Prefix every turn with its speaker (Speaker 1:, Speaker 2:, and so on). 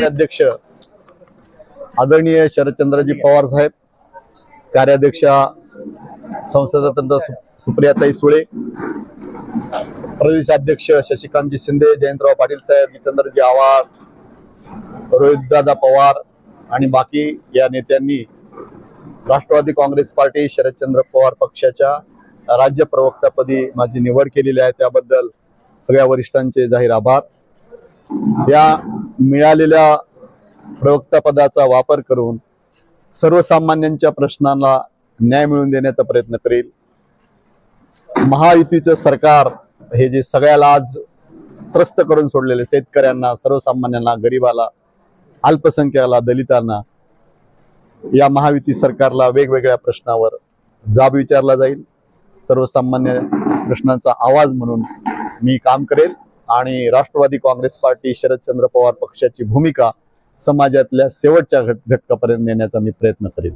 Speaker 1: अध्यक्ष आदरणीय शरदचंद्रजी पवार साहेब, कार्याध्यक्षा संसदरत्न सुप्रियाताई सुळे, प्रदेशाध्यक्ष शशिकांतजी शिंदे, जयंतराव पाटील साहेब, जितेंद्रजी आव्हाड, रोहितदादा पवार आणि बाकी या नेत्यांनी राष्ट्रवादी काँग्रेस पार्टी शरदचंद्र पवार पक्षाच्या राज्य प्रवक्तापदी माझी निवड केलेली आहे, त्याबद्दल सगळ्या वरिष्ठांचे जाहीर आभार। या मिळालेल्या प्रवक्तापदाचा वापर करून सर्वसामान्यांच्या प्रश्नांना न्याय मिळवून देण्याचा प्रयत्न करेल। महायुतीचं सरकार हे जे सगळ्याला आज त्रस्त करून सोडलेले, शेतकऱ्यांना, सर्वसामान्यांना, गरिबाला, अल्पसंख्याकाला, दलितांना, या महायुती सरकारला वेगवेगळ्या प्रश्नावर जाब विचारला जाईल। सर्वसामान्य प्रश्नांचा आवाज म्हणून मी काम करेल आणि राष्ट्रवादी काँग्रेस पार्टी शरदचंद्र पवार पक्षाची भूमिका समाजातल्या शेवटच्या घटकापर्यंत नेण्याचा मी प्रयत्न करेल।